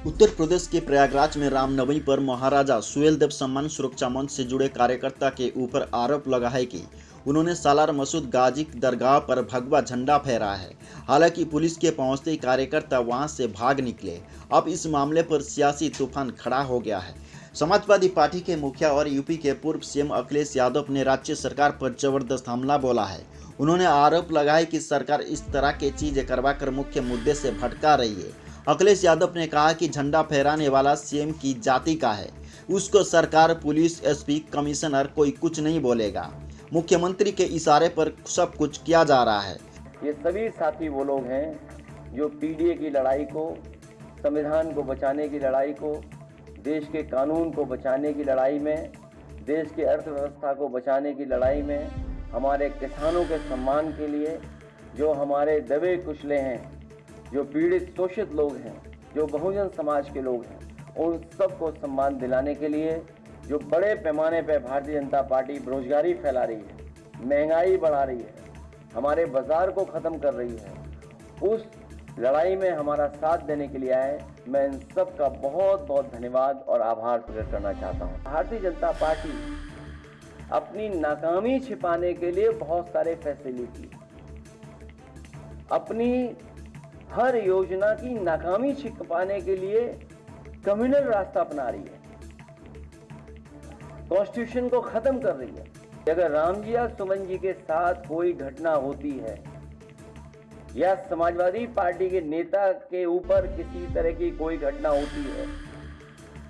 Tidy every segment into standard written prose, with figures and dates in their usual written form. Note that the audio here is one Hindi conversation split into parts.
उत्तर प्रदेश के प्रयागराज में रामनवमी पर महाराजा सुहेलदेव सम्मान सुरक्षा मंच से जुड़े कार्यकर्ता के ऊपर आरोप लगा है कि उन्होंने सालार मसूद गाजी दरगाह पर भगवा झंडा फहराया है। हालांकि पुलिस के पहुंचते ही कार्यकर्ता वहां से भाग निकले। अब इस मामले पर सियासी तूफान खड़ा हो गया है। समाजवादी पार्टी के मुखिया और यूपी के पूर्व सीएम अखिलेश यादव ने राज्य सरकार पर जबरदस्त हमला बोला है। उन्होंने आरोप लगाया कि सरकार इस तरह की चीजें करवाकर मुख्य मुद्दे से भटका रही है। अखिलेश यादव ने कहा कि झंडा फहराने वाला सीएम की जाति का है, उसको सरकार, पुलिस, एसपी, कमिश्नर कोई कुछ नहीं बोलेगा। मुख्यमंत्री के इशारे पर सब कुछ किया जा रहा है। ये सभी साथी वो लोग हैं जो पीडीए की लड़ाई को, संविधान को बचाने की लड़ाई को, देश के कानून को बचाने की लड़ाई में, देश की अर्थव्यवस्था को बचाने की लड़ाई में, हमारे किसानों के सम्मान के लिए, जो हमारे दबे कुचले हैं, जो पीड़ित शोषित लोग हैं, जो बहुजन समाज के लोग हैं, उन सबको सम्मान दिलाने के लिए जो बड़े पैमाने पर भारतीय जनता पार्टी बेरोजगारी फैला रही है, महंगाई बढ़ा रही है, हमारे बाजार को ख़त्म कर रही है, उस लड़ाई में हमारा साथ देने के लिए आए। मैं इन सब का बहुत बहुत धन्यवाद और आभार प्रकट करना चाहता हूँ। भारतीय जनता पार्टी अपनी नाकामी छिपाने के लिए बहुत सारे फैसले लेती है। अपनी हर योजना की नाकामी छिपाने के लिए कम्युनल रास्ता अपना रही है, कॉन्स्टिट्यूशन को खत्म कर रही है। अगर राम जी या सुमन जी के साथ कोई घटना होती है या समाजवादी पार्टी के नेता के ऊपर किसी तरह की कोई घटना होती है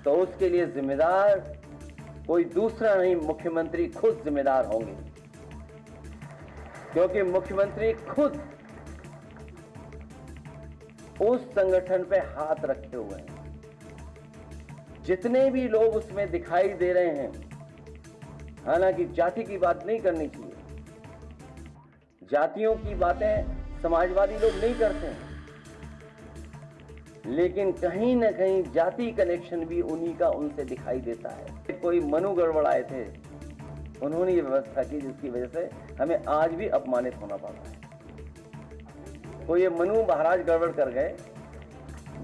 तो उसके लिए जिम्मेदार कोई दूसरा नहीं, मुख्यमंत्री खुद जिम्मेदार होंगे, क्योंकि मुख्यमंत्री खुद उस संगठन पे हाथ रखे हुए हैं। जितने भी लोग उसमें दिखाई दे रहे हैं, हालांकि जाति की बात नहीं करनी चाहिए, जातियों की बातें समाजवादी लोग नहीं करते हैं, लेकिन कहीं ना कहीं जाति कनेक्शन भी उन्हीं का उनसे दिखाई देता है। कोई मनु गड़बड़ आए थे, उन्होंने ये व्यवस्था की जिसकी वजह से हमें आज भी अपमानित होना पड़ रहा है। कोई ये मनु महाराज गड़बड़ कर गए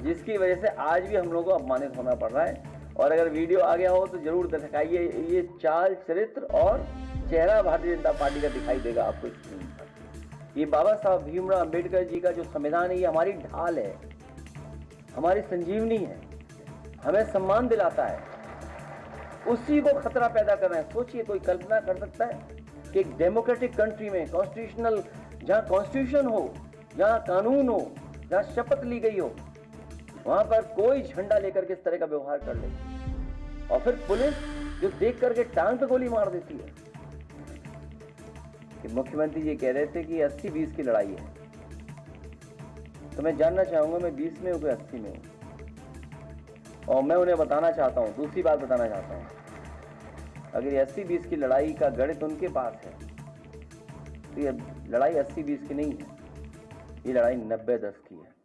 जिसकी वजह से आज भी हम लोगों को अपमानित होना पड़ रहा है। और अगर वीडियो आ गया हो तो जरूर दिखाइए, ये चाल, चरित्र और चेहरा भारतीय जनता पार्टी का दिखाई देगा आपको स्क्रीन पर। ये बाबा साहब भीमराव अंबेडकर जी का जो संविधान है, ये हमारी ढाल है, हमारी संजीवनी है, हमें सम्मान दिलाता है, उसी को खतरा पैदा कर रहे हैं। सोचिए, कोई कल्पना कर सकता है कि एक डेमोक्रेटिक कंट्री में, कॉन्स्टिट्यूशनल, जहाँ कॉन्स्टिट्यूशन हो, जहाँ कानून हो, जहाँ शपथ ली गई हो, वहां पर कोई झंडा लेकर के इस तरह का व्यवहार कर ले, और फिर पुलिस जो देख करके टांग पे गोली मार देती है। कि मुख्यमंत्री जी कह रहे थे कि 80-20 की लड़ाई है, तो मैं जानना चाहूंगा, मैं 20 में हूं कि 80 में हूं? और मैं उन्हें बताना चाहता हूं, दूसरी बात बताना चाहता हूं, अगर ये 80-20 की लड़ाई का गणित उनके पास है तो ये लड़ाई 80-20 की नहीं है, ये लड़ाई 90-10 की है।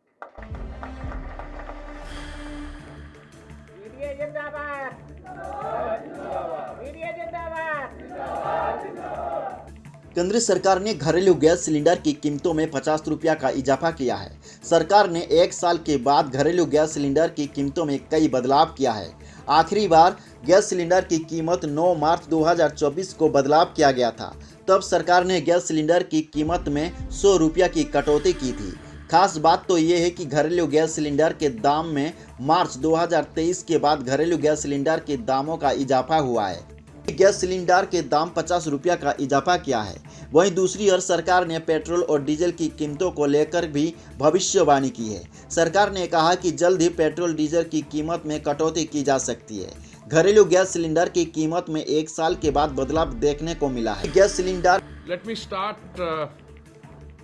केंद्र सरकार ने घरेलू गैस सिलेंडर की कीमतों में 50 रुपया का इजाफा किया है। सरकार ने एक साल के बाद घरेलू गैस सिलेंडर की कीमतों में कई बदलाव किया है। आखिरी बार गैस सिलेंडर की कीमत 9 मार्च 2024 को बदलाव किया गया था। तब सरकार ने गैस सिलेंडर की कीमत में 100 रुपया की कटौती की थी। खास बात तो ये है कि घरेलू गैस सिलेंडर के दाम में मार्च 2023 के बाद घरेलू गैस सिलेंडर के दामों का इजाफा हुआ है। गैस सिलेंडर के दाम 50 रुपया का इजाफा किया है। वहीं दूसरी ओर सरकार ने पेट्रोल और डीजल की कीमतों को लेकर भी भविष्यवाणी की है। सरकार ने कहा कि जल्द ही पेट्रोल डीजल की कीमत में कटौती की जा सकती है। घरेलू गैस सिलेंडर की कीमत में एक साल के बाद बदलाव देखने को मिला है। Gas cylinder Let me start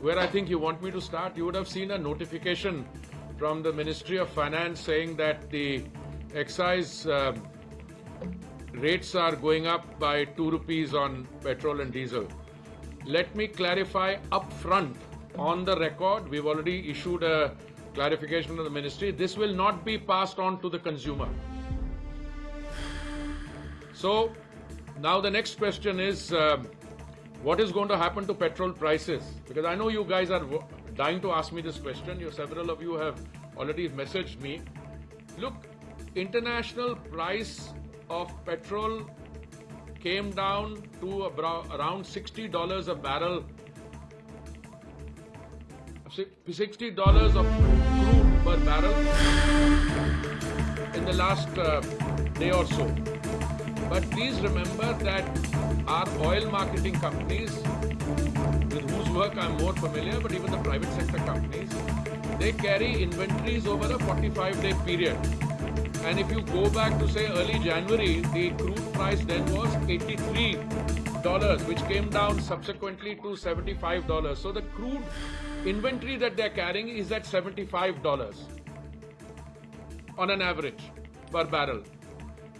where I think you want me to start. You would have seen a notification from the Ministry of Finance saying that the excise rates are going up by 2 rupees on petrol and diesel. Let me clarify up front on the record. We've already issued a clarification from the ministry. This will not be passed on to the consumer. So now the next question is what is going to happen to petrol prices? Because I know you guys are dying to ask me this question. Several of you have already messaged me. Look, international price of petrol came down to around $60 a barrel. $60 of crude per barrel in the last day or so. But please remember that our oil marketing companies, with whose work I'm more familiar, but even the private sector companies, they carry inventories over a 45-day period. And if you go back to say early January, the crude price then was $83, which came down subsequently to $75. So the crude inventory that they're carrying is at $75 on an average per barrel.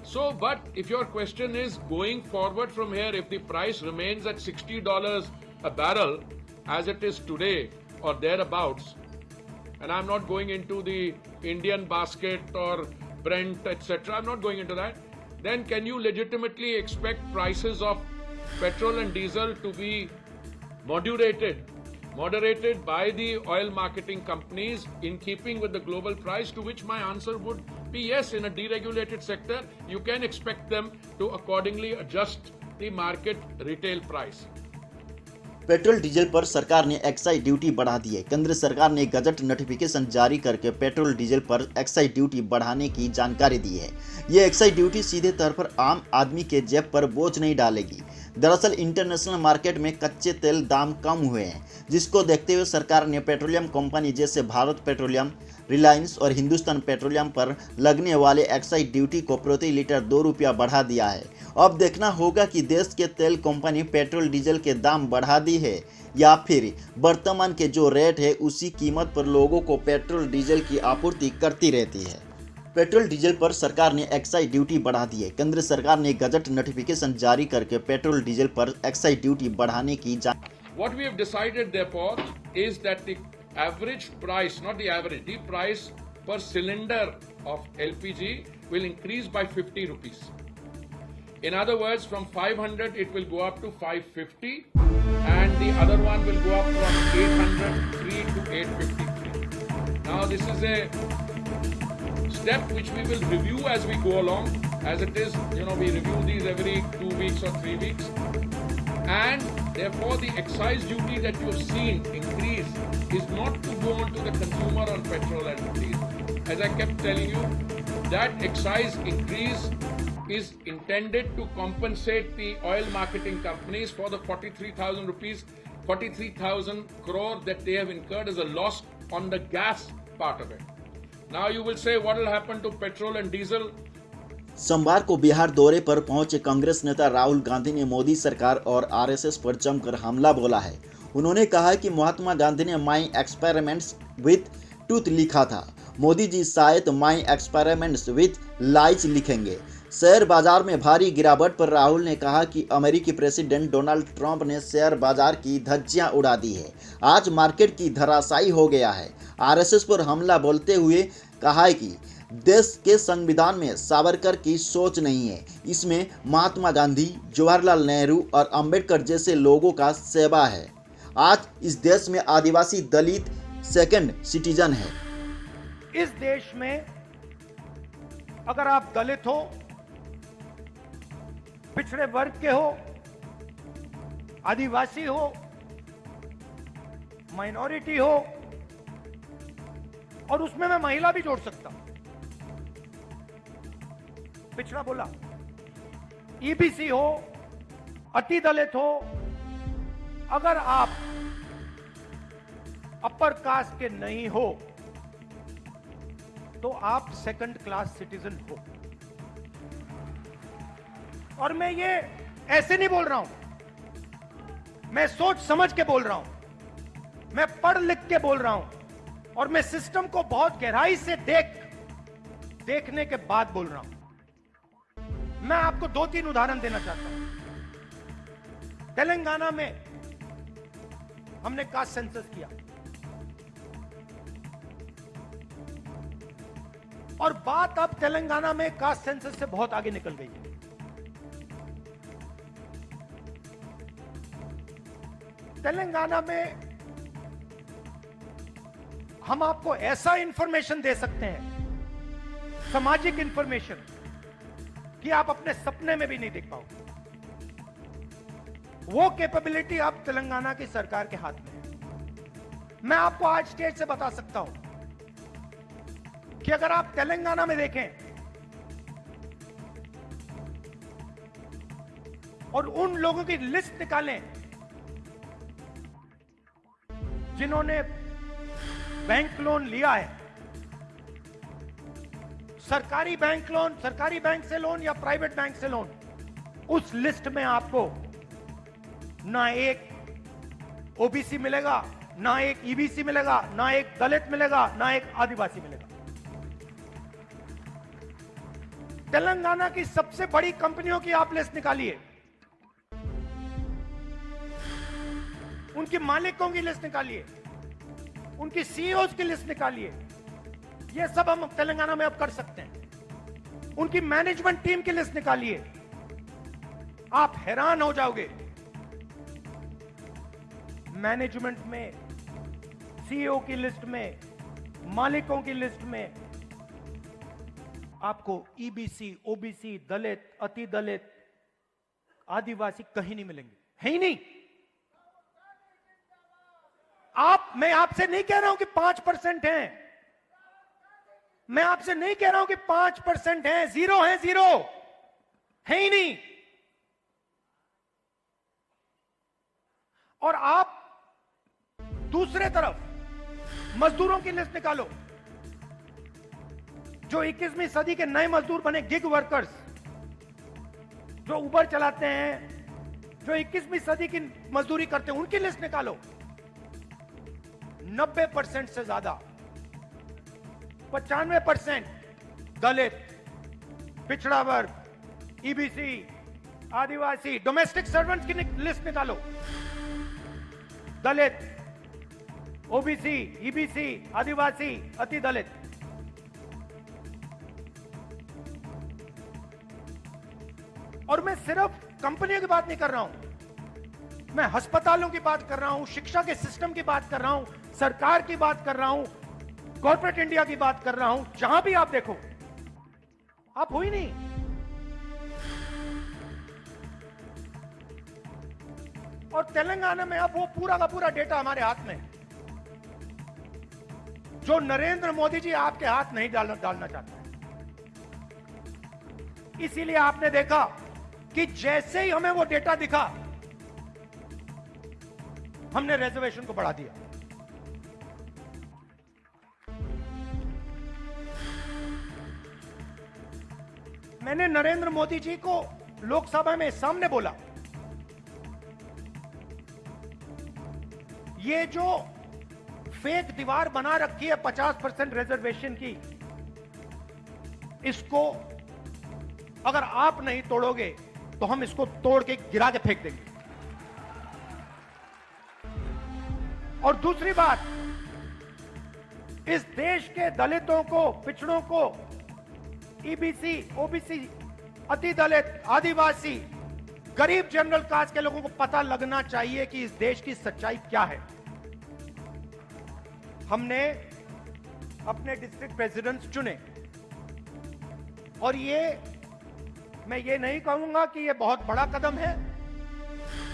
So, but if your question is going forward from here, if the price remains at $60 a barrel as it is today or thereabouts, and I'm not going into the Indian basket or Brent, etc., I'm not going into that, then can you legitimately expect prices of petrol and diesel to be moderated by the oil marketing companies in keeping with the global price? To which my answer would be yes. In a deregulated sector, you can expect them to accordingly adjust the market retail price. Petrol diesel पर सरकार ने एक्साइज ड्यूटी बढ़ा दी है। केंद्र सरकार ने गजट नोटिफिकेशन जारी करके पेट्रोल डीजल पर एक्साइज ड्यूटी बढ़ाने की जानकारी दी है। ये एक्साइज ड्यूटी सीधे तौर पर आम आदमी के जेब पर बोझ नहीं डालेगी। दरअसल इंटरनेशनल मार्केट में कच्चे तेल दाम कम हुए हैं, जिसको देखते हुए सरकार ने पेट्रोलियम कंपनी जैसे भारत पेट्रोलियम, रिलायंस और हिंदुस्तान पेट्रोलियम पर लगने वाले एक्साइज ड्यूटी को प्रति लीटर 2 रुपया बढ़ा दिया है। अब देखना होगा कि देश के तेल कंपनी पेट्रोल डीजल के दाम बढ़ा दी है या फिर वर्तमान के जो रेट है उसी कीमत पर लोगों को पेट्रोल डीजल की आपूर्ति करती रहती है। पेट्रोल डीजल पर सरकार ने एक्साइज ड्यूटी बढ़ा दी है। केंद्र सरकार ने गजट नोटिफिकेशन जारी करके पेट्रोल डीजल पर एक्साइज ड्यूटी बढ़ाने की What we have decided therefore is that the average price, not the average, the price per cylinder of LPG will increase by 50 rupees. In other words, from 500 it will go up to 550 and the other one will go up from 803 to 853. Now this is a step which we will review as we go along. As it is, we review these every 2 weeks or 3 weeks. And therefore the excise duty that you have seen increase is not to go on to the consumer on petrol and diesel. As I kept telling you, that excise increase is intended to compensate the oil marketing companies for the 43,000 crore that they have incurred as a loss on the gas part of it. Now you will say, what will happen to petrol and diesel? सोमवार को बिहार दौरे पर पहुंचे कांग्रेस नेता राहुल गांधी ने मोदी सरकार और आरएसएस पर जमकर हमला बोला है। उन्होंने कहा कि महात्मा गांधी ने माई एक्सपेरिमेंट्स विथ ट्रूथ लिखा था, मोदी जी शायद माई एक्सपेरिमेंट्स विथ लाइज लिखेंगे। शेयर बाजार में भारी गिरावट पर राहुल ने कहा कि अमेरिकी प्रेसिडेंट डोनाल्ड ट्रंप ने शेयर बाजार की धज्जियां उड़ा दी है, आज मार्केट की धराशायी हो गया है। आरएसएस पर हमला बोलते हुए कहा है कि देश के संविधान में सावरकर की सोच नहीं है, इसमें महात्मा गांधी, जवाहरलाल नेहरू और अंबेडकर जैसे लोगों का सेवा है। आज इस देश में आदिवासी दलित सेकंड सिटीजन है। इस देश में अगर आप दलित हो, पिछड़े वर्ग के हो, आदिवासी हो, माइनॉरिटी हो, और उसमें मैं महिला भी जोड़ सकता हूं, पिछड़ा बोला, ईबीसी हो, अति दलित हो, अगर आप अपर कास्ट के नहीं हो तो आप सेकंड क्लास सिटीजन हो। और मैं ये ऐसे नहीं बोल रहा हूं, मैं सोच समझ के बोल रहा हूं, मैं पढ़ लिख के बोल रहा हूं, और मैं सिस्टम को बहुत गहराई से देखने के बाद बोल रहा हूं। मैं आपको 2-3 उदाहरण देना चाहता हूं। तेलंगाना में हमने कास्ट सेंसस किया और बात अब तेलंगाना में कास्ट सेंसस से बहुत आगे निकल गई है। तेलंगाना में हम आपको ऐसा इंफॉर्मेशन दे सकते हैं सामाजिक इंफॉर्मेशन कि आप अपने सपने में भी नहीं देख पाओगे। वो कैपेबिलिटी अब तेलंगाना की सरकार के हाथ में है। मैं आपको आज स्टेज से बता सकता हूं कि अगर आप तेलंगाना में देखें और उन लोगों की लिस्ट निकालें जिन्होंने बैंक लोन लिया है, सरकारी बैंक लोन, सरकारी बैंक से लोन या प्राइवेट बैंक से लोन, उस लिस्ट में आपको ना एक ओबीसी मिलेगा, ना एक ईबीसी मिलेगा, ना एक दलित मिलेगा, ना एक आदिवासी मिलेगा। तेलंगाना की सबसे बड़ी कंपनियों की आप लिस्ट निकालिए, उनके मालिकों की लिस्ट निकालिए, उनकी सीईओज की लिस्ट निकालिए। ये सब हम तेलंगाना में अब कर सकते हैं। उनकी मैनेजमेंट टीम की लिस्ट निकालिए, आप हैरान हो जाओगे। मैनेजमेंट में, सीईओ की लिस्ट में, मालिकों की लिस्ट में आपको ईबीसी, ओबीसी, दलित, अति दलित, आदिवासी कहीं नहीं मिलेंगे, है ही नहीं। मैं आपसे नहीं कह रहा हूं कि 5% हैं, मैं आपसे नहीं कह रहा हूं कि 5% हैं, जीरो है ही नहीं। और आप दूसरे तरफ मजदूरों की लिस्ट निकालो, जो 21वीं सदी के नए मजदूर बने, गिग वर्कर्स, जो उबर चलाते हैं, जो 21वीं सदी की मजदूरी करते हैं, उनकी लिस्ट निकालो। 90% से ज्यादा, 95% दलित, पिछड़ा वर्ग, ईबीसी, आदिवासी, डोमेस्टिक सर्वेंट्स की लिस्ट निकालो। दलित, ओबीसी, ईबीसी, आदिवासी, अति दलित। और मैं सिर्फ कंपनियों की बात नहीं कर रहा हूं, मैं अस्पतालों की बात कर रहा हूं, शिक्षा के सिस्टम की बात कर रहा हूं, सरकार की बात कर रहा हूं, कॉर्पोरेट इंडिया की बात कर रहा हूं। जहां भी आप देखो, आप हो ही नहीं। और तेलंगाना में अब वो पूरा का पूरा डेटा हमारे हाथ में है, जो नरेंद्र मोदी जी आपके हाथ नहीं डालना चाहता है। इसीलिए आपने देखा कि जैसे ही हमें वो डेटा दिखा, हमने रिजर्वेशन को बढ़ा दिया। मैंने नरेंद्र मोदी जी को लोकसभा में सामने बोला, ये जो फेक दीवार बना रखी है 50% रिजर्वेशन की, इसको अगर आप नहीं तोड़ोगे तो हम इसको तोड़ के गिरा के फेंक देंगे। और दूसरी बात, इस देश के दलितों को, पिछड़ों को, ईबीसी, ओबीसी, अति दलित, आदिवासी, गरीब जनरल कास्ट के लोगों को पता लगना चाहिए कि इस देश की सच्चाई क्या है। हमने अपने डिस्ट्रिक्ट प्रेसिडेंट्स चुने, और मैं ये नहीं कहूंगा कि ये बहुत बड़ा कदम है,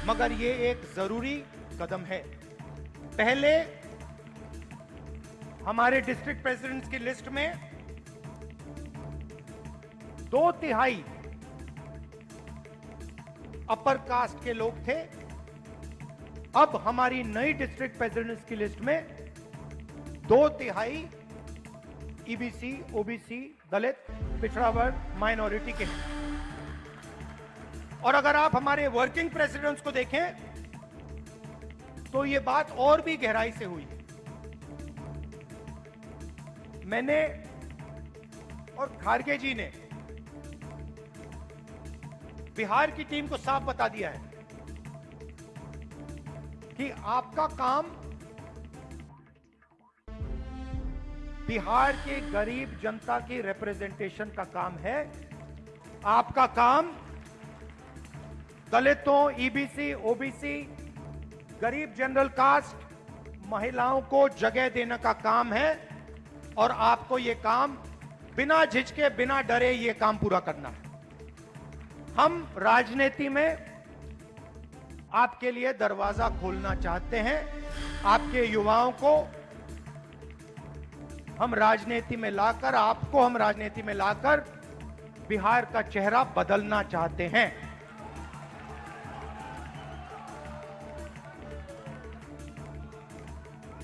मगर ये एक जरूरी कदम है। पहले हमारे डिस्ट्रिक्ट प्रेसिडेंट्स की लिस्ट में 2/3 अपर कास्ट के लोग थे। अब हमारी नई डिस्ट्रिक्ट प्रेसिडेंट्स की लिस्ट में 2/3 ईबीसी, ओबीसी, दलित, पिछड़ा वर्ग, माइनॉरिटी के हैं। और अगर आप हमारे वर्किंग प्रेसिडेंट्स को देखें तो यह बात और भी गहराई से हुई है। मैंने और खारगे जी ने बिहार की टीम को साफ बता दिया है कि आपका काम बिहार के गरीब जनता की रिप्रेजेंटेशन का काम है। आपका काम दलितों, ईबीसी, ओबीसी, गरीब जनरल कास्ट, महिलाओं को जगह देने का काम है। और आपको यह काम बिना झिझके बिना डरे ये काम पूरा करना है। हम राजनीति में आपके लिए दरवाजा खोलना चाहते हैं। आपके युवाओं को हम राजनीति में लाकर, आपको हम राजनीति में लाकर बिहार का चेहरा बदलना चाहते हैं।